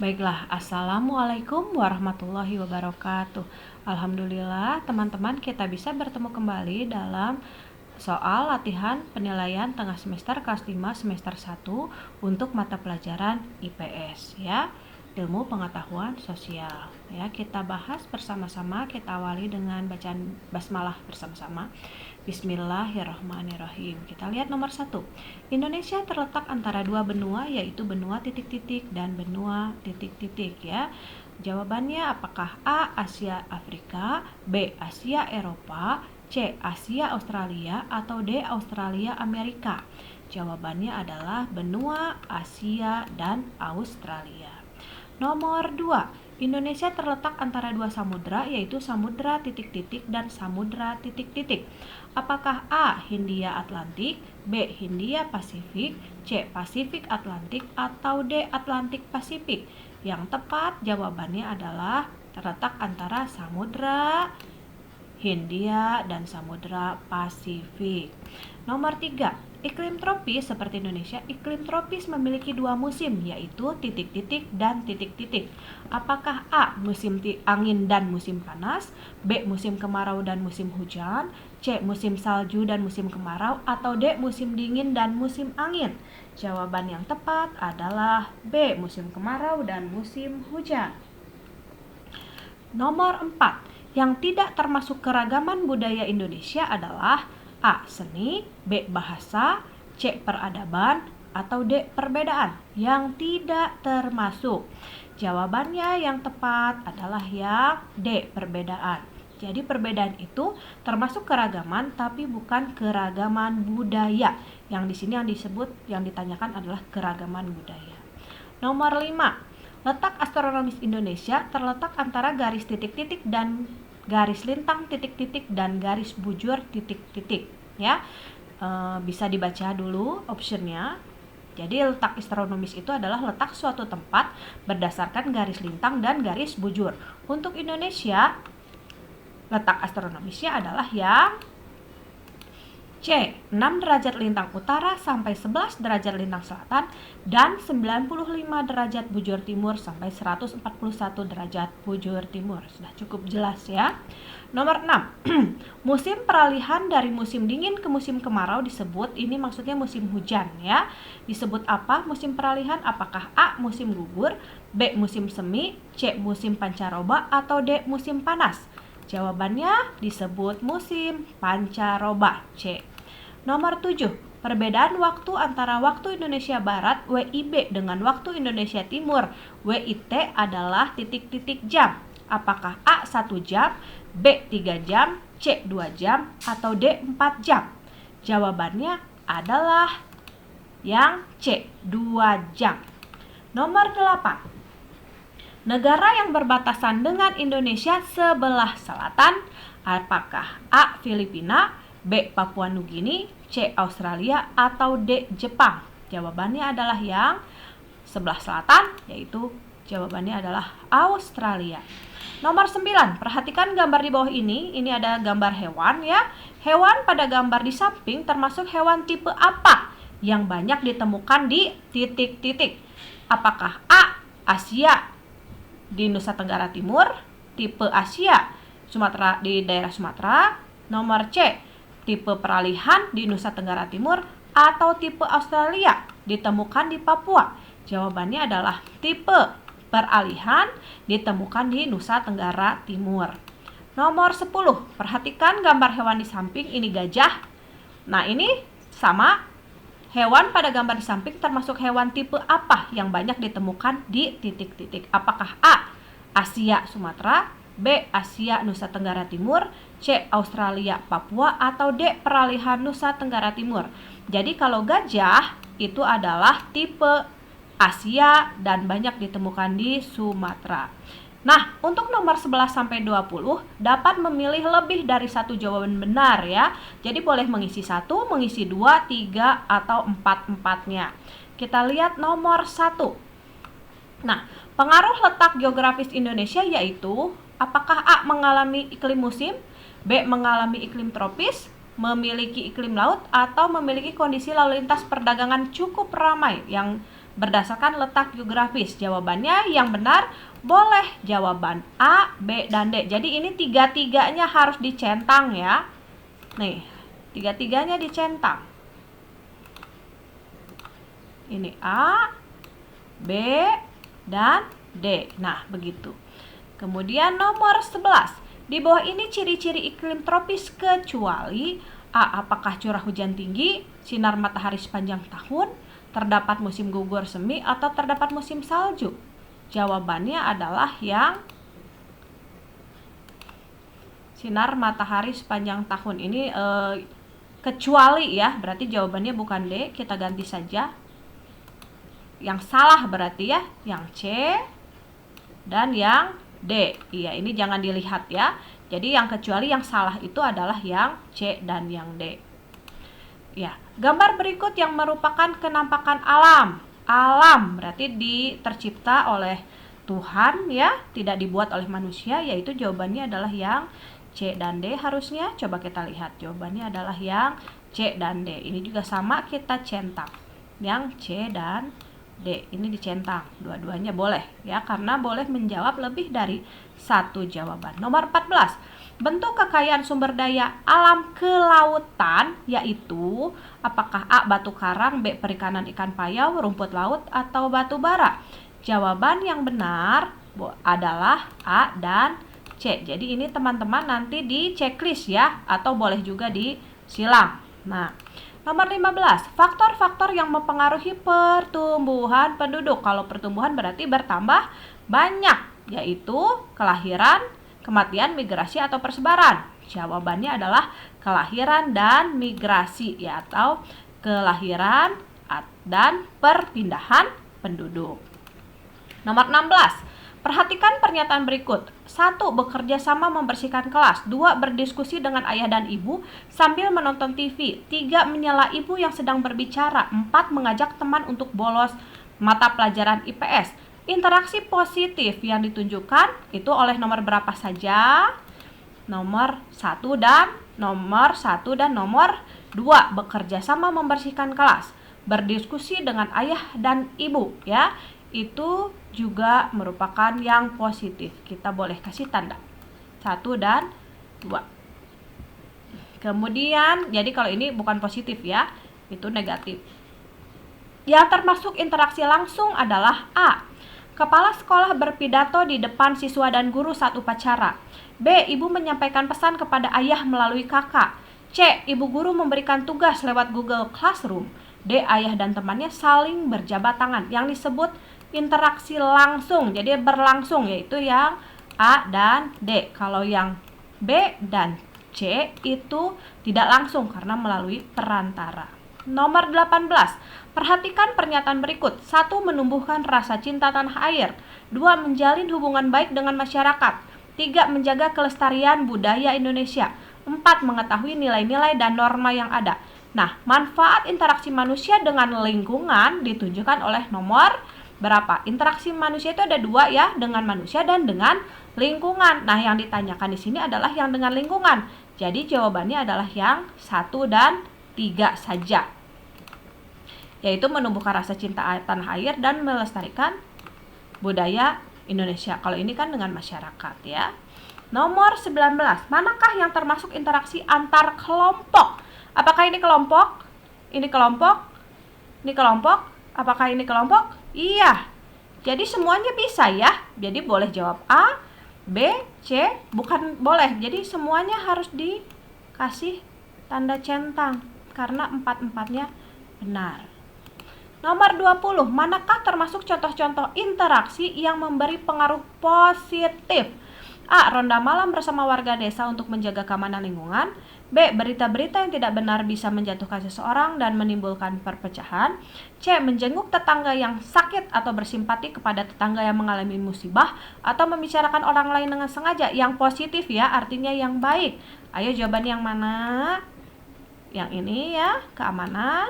Baiklah, Assalamualaikum warahmatullahi wabarakatuh. Alhamdulillah, teman-teman, kita bisa bertemu kembali dalam soal latihan penilaian tengah semester kelas 5 semester 1 untuk mata pelajaran IPS ya, ilmu pengetahuan sosial. Ya, kita bahas bersama-sama, kita awali dengan bacaan basmalah bersama-sama. Bismillahirrahmanirrahim. Kita lihat nomor 1. Indonesia terletak antara dua benua, yaitu benua titik-titik dan benua titik-titik ya. Jawabannya apakah A. Asia Afrika, B. Asia Eropa, C. Asia Australia, atau D. Australia Amerika? Jawabannya adalah benua Asia dan Australia. Nomor 2. Indonesia terletak antara dua samudra, yaitu samudra titik-titik dan samudra titik-titik. Apakah A. Hindia Atlantik, B. Hindia Pasifik, C. Pasifik Atlantik, atau D. Atlantik Pasifik? Yang tepat jawabannya adalah terletak antara samudra Hindia dan samudra Pasifik. Nomor 3. Iklim tropis seperti Indonesia, iklim tropis memiliki dua musim, yaitu titik-titik dan titik-titik. Apakah A. musim angin dan musim panas, B. musim kemarau dan musim hujan, C. musim salju dan musim kemarau, atau D. musim dingin dan musim angin? Jawaban yang tepat adalah B. musim kemarau dan musim hujan. Nomor 4. Yang tidak termasuk keragaman budaya Indonesia adalah A. Seni, B. Bahasa, C. Peradaban, atau D. Perbedaan? Yang tidak termasuk. Jawabannya yang tepat adalah yang D. Perbedaan. Jadi perbedaan itu termasuk keragaman tapi bukan keragaman budaya. Yang di sini yang ditanyakan adalah keragaman budaya. Nomor 5. Letak astronomis Indonesia terletak antara garis titik-titik dan garis lintang titik-titik dan garis bujur titik-titik ya. Bisa dibaca dulu optionnya. Jadi letak astronomis itu adalah letak suatu tempat berdasarkan garis lintang dan garis bujur. Untuk Indonesia, letak astronomisnya adalah yang C. 6 derajat lintang utara sampai 11 derajat lintang selatan dan 95 derajat bujur timur sampai 141 derajat bujur timur. Sudah cukup jelas ya. Nomor 6. Musim peralihan dari musim dingin ke musim kemarau disebut, ini maksudnya musim hujan ya. Disebut apa musim peralihan? Apakah A. musim gugur, B. musim semi, C. musim pancaroba, atau D. musim panas? Jawabannya disebut musim pancaroba, C. Nomor 7. Perbedaan waktu antara waktu Indonesia Barat WIB dengan waktu Indonesia Timur WIT adalah titik-titik jam. Apakah A. 1 jam, B. 3 jam, C. 2 jam, atau D. 4 jam? Jawabannya adalah yang C. 2 jam. Nomor 8. Negara yang berbatasan dengan Indonesia sebelah selatan, apakah A. Filipina, B. Papua Nugini, C. Australia, atau D. Jepang? Jawabannya adalah yang sebelah selatan, yaitu jawabannya adalah Australia. Nomor 9. Perhatikan gambar di bawah ini ada gambar hewan ya. Hewan pada gambar di samping termasuk hewan tipe apa yang banyak ditemukan di titik-titik? Apakah A. Asia di Nusa Tenggara Timur, tipe Asia Sumatera di daerah Sumatera, nomor C. tipe peralihan di Nusa Tenggara Timur, atau tipe Australia ditemukan di Papua? Jawabannya adalah tipe peralihan ditemukan di Nusa Tenggara Timur. Nomor 10. Perhatikan gambar hewan di samping, ini gajah. Nah, ini sama. Hewan pada gambar di samping termasuk hewan tipe apa yang banyak ditemukan di titik-titik? Apakah A. Asia Sumatera, B. Asia Nusa Tenggara Timur, C. Australia Papua, atau D. peralihan Nusa Tenggara Timur? Jadi kalau gajah itu adalah tipe Asia dan banyak ditemukan di Sumatera. Nah, untuk nomor 11 sampai 20 dapat memilih lebih dari satu jawaban benar ya. Jadi boleh mengisi 1, mengisi 2, 3, atau 4-empatnya. Kita lihat nomor 1. Nah, pengaruh letak geografis Indonesia yaitu apakah A. mengalami iklim musim, B. mengalami iklim tropis, memiliki iklim laut, atau memiliki kondisi lalu lintas perdagangan cukup ramai? Yang berdasarkan letak geografis? Jawabannya yang benar boleh jawaban A, B, dan D. Jadi ini tiga-tiganya harus dicentang ya. Nih, tiga-tiganya dicentang. Ini A, B, dan D. Nah, begitu. Kemudian nomor 11. Di bawah ini ciri-ciri iklim tropis kecuali A. Apakah curah hujan tinggi, sinar matahari sepanjang tahun, terdapat musim gugur semi, atau terdapat musim salju? Jawabannya adalah yang sinar matahari sepanjang tahun. Ini kecuali ya, berarti jawabannya bukan D. Kita ganti saja. Yang salah berarti ya, yang C dan yang D. Iya, ini jangan dilihat ya. Jadi yang kecuali yang salah itu adalah yang C dan yang D. Ya, gambar berikut yang merupakan kenampakan alam. Alam berarti tercipta oleh Tuhan ya, tidak dibuat oleh manusia, yaitu jawabannya adalah yang C dan D harusnya. Coba kita lihat, jawabannya adalah yang C dan D. Ini juga sama, kita centang. Yang C dan D ini dicentang, dua-duanya boleh ya, karena boleh menjawab lebih dari satu jawaban. Nomor 14. Bentuk kekayaan sumber daya alam kelautan yaitu apakah A. batu karang, B. perikanan ikan payau, rumput laut, atau batu bara? Jawaban yang benar adalah A dan C. Jadi ini teman-teman nanti di checklist ya, atau boleh juga disilang. Nah, nomor 15, faktor-faktor yang mempengaruhi pertumbuhan penduduk. Kalau pertumbuhan berarti bertambah banyak, yaitu kelahiran, kematian, migrasi, atau persebaran. Jawabannya adalah kelahiran dan migrasi ya, atau kelahiran dan perpindahan penduduk. Nomor 16, perhatikan pernyataan berikut. 1. Bekerja sama membersihkan kelas. 2. Berdiskusi dengan ayah dan ibu sambil menonton TV. 3. Menyela ibu yang sedang berbicara. 4. Mengajak teman untuk bolos mata pelajaran IPS. Interaksi positif yang ditunjukkan itu oleh nomor berapa saja? Nomor 1 dan nomor 2. Bekerja sama membersihkan kelas. Berdiskusi dengan ayah dan ibu ya. Itu juga merupakan yang positif. Kita boleh kasih tanda 1 dan 2. Kemudian, jadi kalau ini bukan positif ya, itu negatif. Yang termasuk interaksi langsung adalah A. Kepala sekolah berpidato di depan siswa dan guru saat upacara. B. Ibu menyampaikan pesan kepada ayah melalui kakak. C. Ibu guru memberikan tugas lewat Google Classroom. D. Ayah dan temannya saling berjabat tangan. Yang disebut interaksi langsung, jadi berlangsung, yaitu yang A dan D. Kalau yang B dan C itu tidak langsung karena melalui perantara. Nomor 18. Perhatikan pernyataan berikut. 1. Menumbuhkan rasa cinta tanah air. 2. Menjalin hubungan baik dengan masyarakat. 3. Menjaga kelestarian budaya Indonesia. 4. Mengetahui nilai-nilai dan norma yang ada. Nah, manfaat interaksi manusia dengan lingkungan ditunjukkan oleh nomor berapa? Interaksi manusia itu ada 2 ya, dengan manusia dan dengan lingkungan. Nah, yang ditanyakan di sini adalah yang dengan lingkungan. Jadi jawabannya adalah yang 1 dan 3 saja. Yaitu menumbuhkan rasa cinta tanah air dan melestarikan budaya Indonesia. Kalau ini kan dengan masyarakat ya. Nomor 19. Manakah yang termasuk interaksi antar kelompok? Apakah ini kelompok? Ini kelompok? Ini kelompok? Apakah ini kelompok? Iya. Jadi semuanya bisa ya. Jadi boleh jawab A, B, C, bukan boleh. Jadi semuanya harus dikasih tanda centang karena empat-empatnya benar. Nomor 20. Manakah termasuk contoh-contoh interaksi yang memberi pengaruh positif? A. Ronda malam bersama warga desa untuk menjaga keamanan lingkungan. B. Berita-berita yang tidak benar bisa menjatuhkan seseorang dan menimbulkan perpecahan. C. Menjenguk tetangga yang sakit atau bersimpati kepada tetangga yang mengalami musibah atau membicarakan orang lain dengan sengaja. Yang positif ya, artinya yang baik. Ayo jawaban yang mana? Yang ini ya, keamanan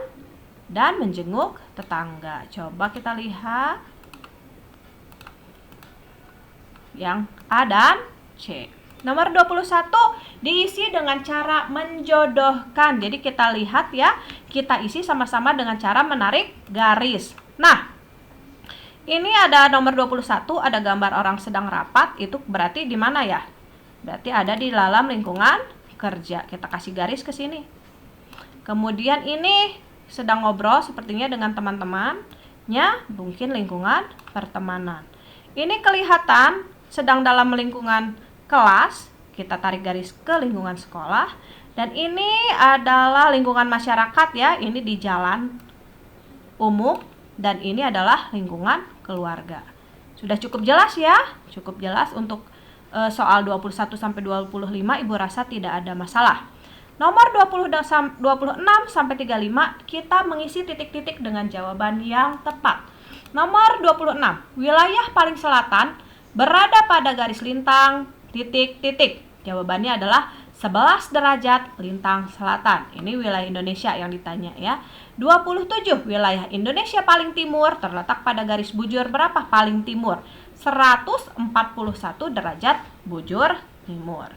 dan menjenguk tetangga. Coba kita lihat. Yang A dan C. Nomor 21 diisi dengan cara menjodohkan. Jadi kita lihat ya, kita isi sama-sama dengan cara menarik garis. Nah, Ini ada nomor 21, ada gambar orang sedang rapat, itu berarti di mana ya? Berarti ada di dalam lingkungan kerja. Kita kasih garis ke sini. Kemudian ini sedang ngobrol sepertinya dengan teman-temannya, mungkin lingkungan pertemanan. Ini kelihatan sedang dalam lingkungan kelas, kita tarik garis ke lingkungan sekolah. Dan ini adalah lingkungan masyarakat ya, ini di jalan umum. Dan ini adalah lingkungan keluarga. Sudah cukup jelas ya? Cukup jelas untuk soal 21 sampai 25 Ibu rasa tidak ada masalah. Nomor 26 sampai 35 kita mengisi titik-titik dengan jawaban yang tepat. Nomor 26, wilayah paling selatan berada pada garis lintang titik-titik. Jawabannya adalah 11 derajat lintang selatan. Ini wilayah Indonesia yang ditanya ya. 27, wilayah Indonesia paling timur terletak pada garis bujur berapa paling timur? 141 derajat bujur timur.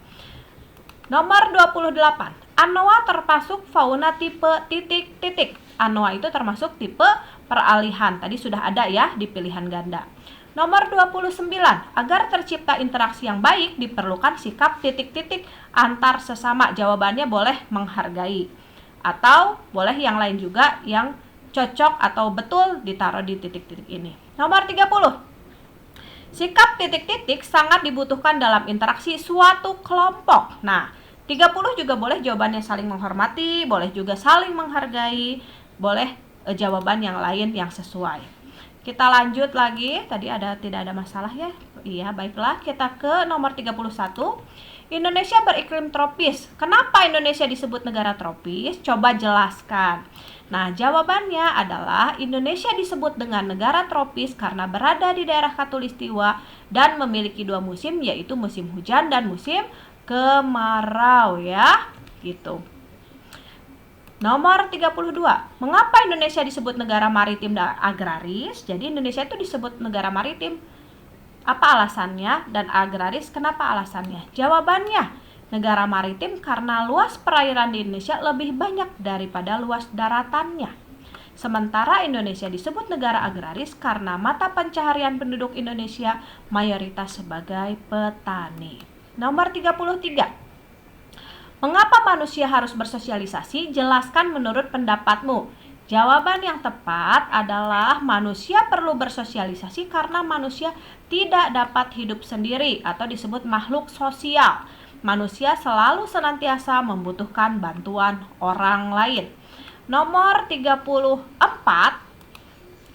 Nomor 28, anoa termasuk fauna tipe titik-titik. Anoa itu termasuk tipe peralihan. Tadi sudah ada ya di pilihan ganda. Nomor 29, agar tercipta interaksi yang baik diperlukan sikap titik-titik antar sesama. Jawabannya boleh menghargai. Atau boleh yang lain juga yang cocok atau betul ditaruh di titik-titik ini. Nomor 30, sikap titik-titik sangat dibutuhkan dalam interaksi suatu kelompok. Nah, 30 juga boleh jawabannya saling menghormati, boleh juga saling menghargai, boleh jawaban yang lain yang sesuai. Kita lanjut lagi, tadi tidak ada masalah ya? Iya, baiklah, kita ke nomor 31. Indonesia beriklim tropis. Kenapa Indonesia disebut negara tropis? Coba jelaskan. Nah, jawabannya adalah Indonesia disebut dengan negara tropis karena berada di daerah khatulistiwa dan memiliki 2 musim, yaitu musim hujan dan musim kemarau ya, gitu. Nomor 32, mengapa Indonesia disebut negara maritim dan agraris? Jadi Indonesia itu disebut negara maritim. Apa alasannya? Dan agraris kenapa alasannya? Jawabannya, negara maritim karena luas perairan di Indonesia lebih banyak daripada luas daratannya. Sementara Indonesia disebut negara agraris karena mata pencaharian penduduk Indonesia mayoritas sebagai petani. Nomor 33, mengapa manusia harus bersosialisasi? Jelaskan menurut pendapatmu. Jawaban yang tepat adalah manusia perlu bersosialisasi karena manusia tidak dapat hidup sendiri atau disebut makhluk sosial. Manusia selalu senantiasa membutuhkan bantuan orang lain. Nomor 34,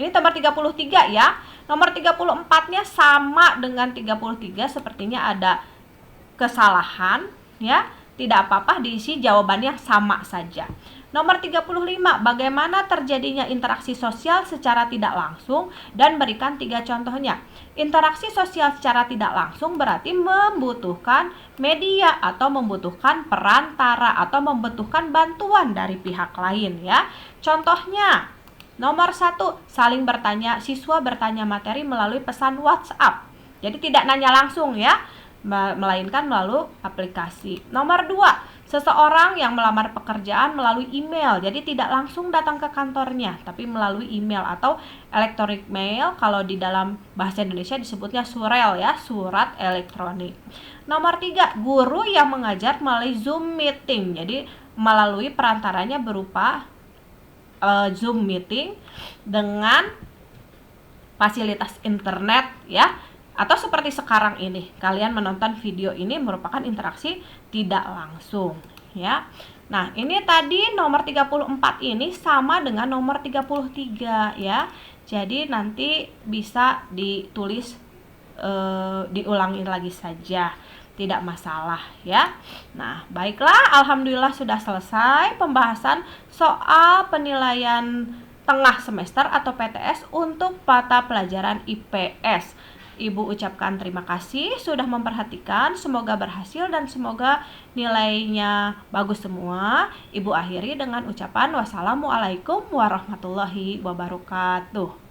ini nomor 33 ya. Nomor 34-nya sama dengan 33, sepertinya ada kesalahan ya. Tidak apa-apa diisi jawabannya sama saja. Nomor 35, bagaimana terjadinya interaksi sosial secara tidak langsung dan berikan 3 contohnya. Interaksi sosial secara tidak langsung berarti membutuhkan media atau membutuhkan perantara atau membutuhkan bantuan dari pihak lain ya. Contohnya, nomor 1, saling bertanya, siswa bertanya materi melalui pesan WhatsApp. Jadi tidak nanya langsung ya, melainkan melalui aplikasi. Nomor 2, seseorang yang melamar pekerjaan melalui email. Jadi tidak langsung datang ke kantornya, tapi melalui email atau electronic mail. Kalau di dalam bahasa Indonesia disebutnya surel ya, surat elektronik. Nomor 3, guru yang mengajar melalui Zoom meeting. Jadi melalui perantaranya berupa Zoom meeting dengan fasilitas internet ya. Atau seperti sekarang ini, kalian menonton video ini merupakan interaksi tidak langsung ya. Nah, ini tadi nomor 34 ini sama dengan nomor 33 ya. Jadi nanti bisa ditulis diulangi lagi saja, tidak masalah ya. Nah, baiklah, alhamdulillah sudah selesai pembahasan soal penilaian tengah semester atau PTS untuk mata pelajaran IPS. Ibu ucapkan terima kasih sudah memperhatikan, semoga berhasil dan semoga nilainya bagus semua. Ibu akhiri dengan ucapan wassalamualaikum warahmatullahi wabarakatuh.